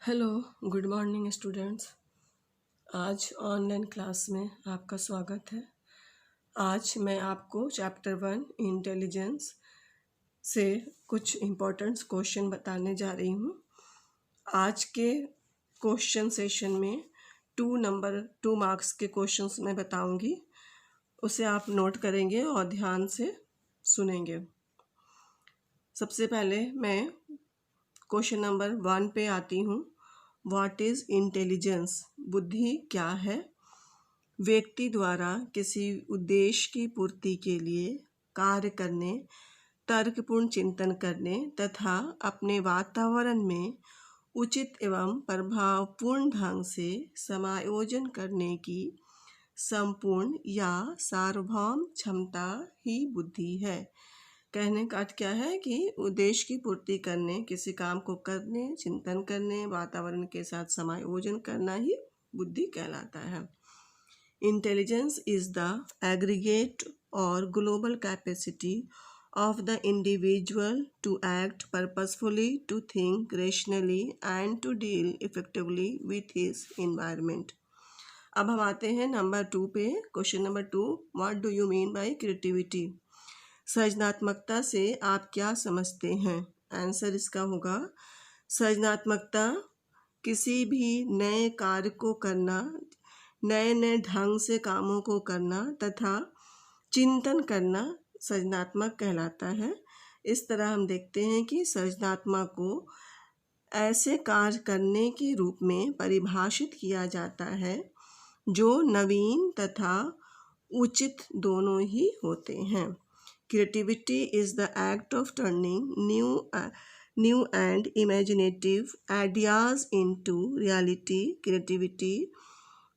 Hello, good morning students. आज online class में आपका स्वागत है। आज मैं आपको चैप्टर 1 इंटेलिजेंस से कुछ इम्पोर्टेंट क्वेश्चन बताने जा रही हूँ। आज के क्वेश्चन सेशन में 2 मार्क्स के क्वेश्चंस मैं बताऊँगी, उसे आप नोट करेंगे और ध्यान से सुनेंगे। सबसे पहले मैं क्वेश्चन नंबर 1 पे आती हूँ। What is intelligence? बुद्धि क्या है? व्यक्ति द्वारा किसी उद्देश्य की पूर्ति के लिए कार्य करने, तर्कपूर्ण चिंतन करने तथा अपने वातावरण में उचित एवं प्रभावपूर्ण ढंग से समायोजन करने की संपूर्ण या सार्वभौम क्षमता ही बुद्धि है। कहने का अर्थ क्या है कि उद्देश्य की पूर्ति करने, किसी काम को करने, चिंतन करने, वातावरण के साथ समायोजन करना ही बुद्धि कहलाता है। इंटेलिजेंस इज द एग्रीगेट और global capacity of the individual to act purposefully, to think rationally and to deal effectively with his environment. अब हम आते हैं नंबर 2 पे। Question number 2, what do you mean bye creativity? सृजनात्मकता से आप क्या समझते हैं? आंसर इसका होगा, सृजनात्मकता किसी भी नए कार्य को करना, नए नए ढंग से कामों को करना तथा चिंतन करना सृजनात्मक कहलाता है। इस तरह हम देखते हैं कि सृजनात्मक को ऐसे कार्य करने के रूप में परिभाषित किया जाता है जो नवीन तथा उचित दोनों ही होते हैं। Creativity is the act of turning new and imaginative ideas into reality. Creativity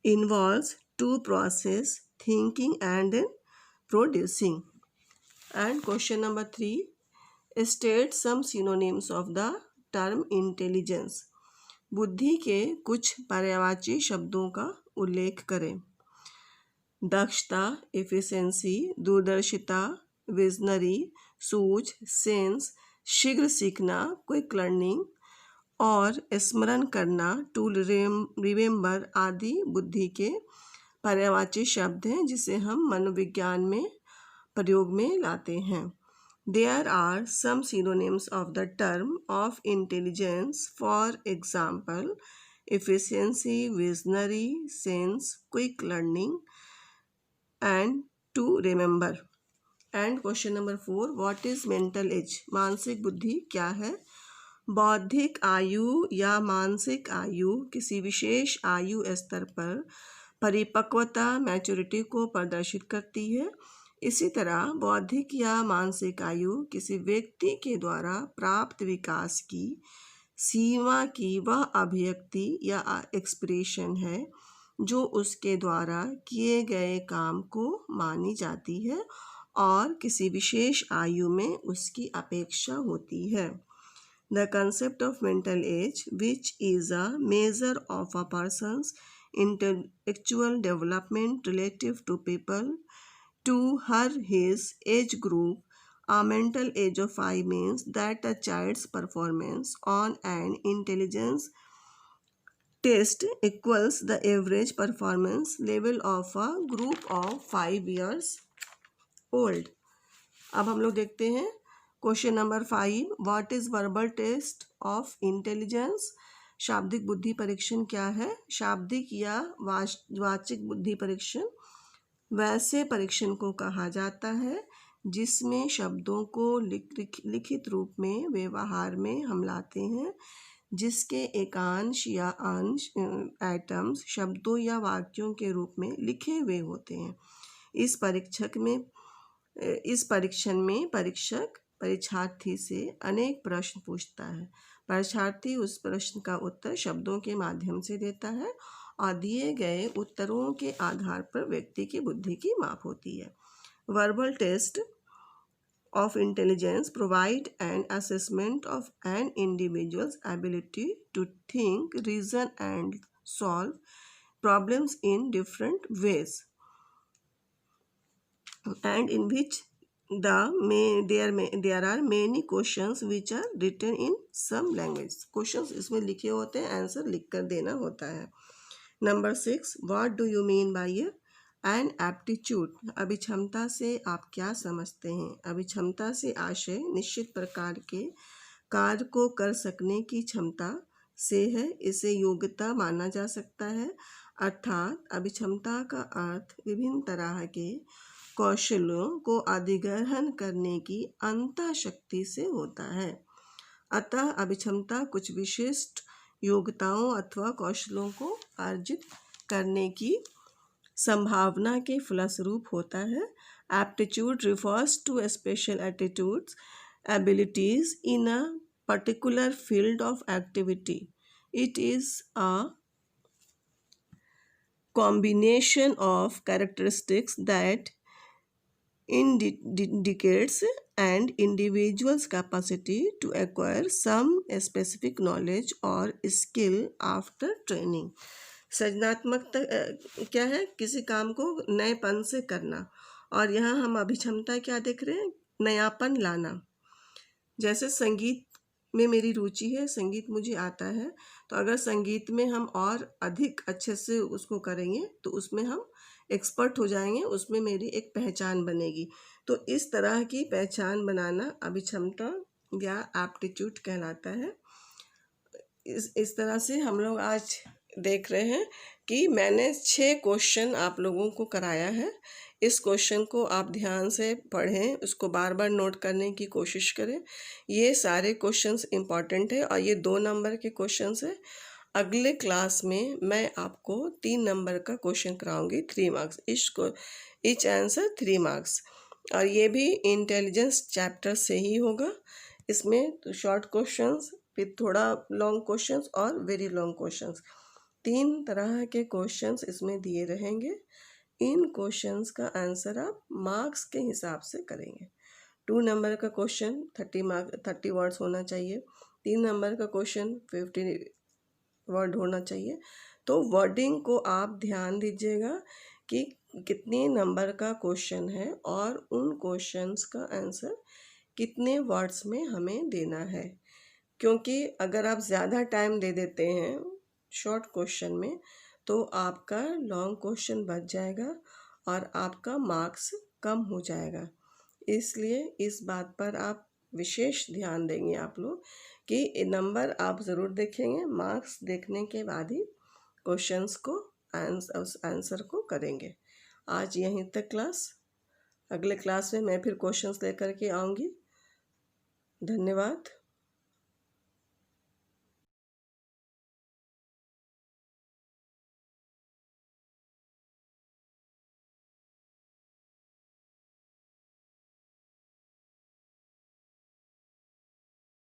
involves two process, thinking and producing. And question number 3, state some synonyms of the term intelligence. बुद्धि के कुछ पर्यायवाची शब्दों का उल्लेख करें। दक्षता, एफिशिएंसी, दूरदर्शिता, विजनरी, सूझ, सेंस, शीघ्र सीखना, क्विक लर्निंग और स्मरण करना, टू रिमेम्बर आदि बुद्धि के पर्यायवाची शब्द हैं जिसे हम मनोविज्ञान में प्रयोग में लाते हैं। There are some synonyms of the term of intelligence, for example, efficiency, visionary, sense, quick learning and to remember. And question number 4, what is mental as? मानसिक बुद्धि क्या है? बौद्धिक आयु या मानसिक आयु किसी विशेष आयु स्तर पर परिपक्वता, मैच्योरिटी को प्रदर्शित करती है। इसी तरह बौद्धिक या मानसिक आयु किसी व्यक्ति के द्वारा प्राप्त विकास की सीमा की वह अभिव्यक्ति या एक्सप्रेशन है जो उसके द्वारा किए गए काम को मानी जाती है और किसी विशेष आयु में उसकी अपेक्षा होती है। The concept of mental age, which is a measure of a person's intellectual development relative to people to her his age group. A mental age of 5 means that a child's performance on an intelligence test equals the average performance level of a group of 5 years old. अब हम लोग देखते हैं question number 5, what is verbal test of intelligence? शाब्दिक बुद्धि परीक्षण क्या है? शाब्दिक या वाचिक बुद्धि परीक्षण वैसे परीक्षण को कहा जाता है जिसमें शब्दों को लिखित रूप में व्यवहार में हम लाते हैं, जिसके एकांश या अंश आइटम्स शब्दों या वाक्यों के रूप में लिखे हुए होते हैं। इस परीक्षण में परीक्षक परीक्षार्थी से अनेक प्रश्न पूछता है। परीक्षार्थी उस प्रश्न का उत्तर शब्दों के माध्यम से देता है और दिए गए उत्तरों के आधार पर व्यक्ति की बुद्धि की माप होती है। Verbal test of intelligence provide an assessment of an individual's ability to think, reason and solve problems in different ways, and in which there are many questions which are written in some language. Questions इसमें लिखे होते हैं, answer लिख कर देना होता है. Number 6, what do you mean by an aptitude? अभिक्षमता से आप क्या समझते हैं? अभिक्षमता से आशय निश्चित प्रकार के कार्य को कर सकने की क्षमता से है. इसे योग्यता माना जा सकता है. अर्थात अभिक्षमता का अर्थ विभिन्न तरह के कौशलों को अधिग्रहण करने की अंतःशक्ति से होता है. अतः अभिक्षमता कुछ विशिष्ट योग्यताओं अथवा कौशलों को अर्जित करने की संभावना के फलस्वरूप होता है. Aptitude refers to special attitudes, abilities in a particular field of activity. It is a combination of characteristics that indicates an individual's capacity to acquire some specific knowledge or skill after training. सृजनात्मकता क्या है? किसी काम को नएपन से करना. और यहाँ हम अभिक्षमता क्या देख रहे हैं? नयापन लाना. जैसे संगीत में मेरी रुचि है, संगीत मुझे आता है, तो अगर संगीत में हम और अधिक अच्छे से उसको करेंगे तो उसमें हम एक्सपर्ट हो जाएंगे, उसमें मेरी एक पहचान बनेगी. तो इस तरह की पहचान बनाना अभिक्षमता या एप्टीट्यूड कहलाता है. इस तरह से हम लोग आज देख रहे हैं कि मैंने 6 क्वेश्चन आप लोगों को कराया है. इस क्वेश्चन को आप ध्यान से पढ़ें, उसको बार बार नोट करने की कोशिश करें. ये सारे क्वेश्चंस इम्पॉर्टेंट है और ये 2 नंबर के क्वेश्चंस है. अगले क्लास में मैं आपको 3 नंबर का क्वेश्चन कराऊंगी, 3 मार्क्स. Each answer 3 marks. और ये भी इंटेलिजेंस चैप्टर से ही होगा. इसमें तो शॉर्ट क्वेश्चंस, फिर थोड़ा लॉन्ग क्वेश्चंस और वेरी लॉन्ग क्वेश्चंस, 3 तरह के क्वेश्चंस इसमें दिए रहेंगे. इन क्वेश्चंस का आंसर आप मार्क्स के हिसाब से करेंगे. 2 नंबर का क्वेश्चन 30 वर्ड्स होना चाहिए. 3 नंबर का क्वेश्चन 50 वर्ड होना चाहिए. तो वर्डिंग को आप ध्यान दीजिएगा कि कितने नंबर का क्वेश्चन है और उन क्वेश्चंस का आंसर कितने वर्ड्स में हमें देना है. क्योंकि अगर आप ज़्यादा टाइम दे देते हैं शॉर्ट क्वेश्चन में तो आपका लॉन्ग क्वेश्चन बच जाएगा और आपका मार्क्स कम हो जाएगा. इसलिए इस बात पर आप विशेष ध्यान देंगे आप लोग कि नंबर आप ज़रूर देखेंगे, मार्क्स देखने के बाद ही क्वेश्चंस को आंसर को करेंगे. आज यहीं तक क्लास. अगले क्लास में मैं फिर क्वेश्चंस लेकर के आऊँगी. धन्यवाद.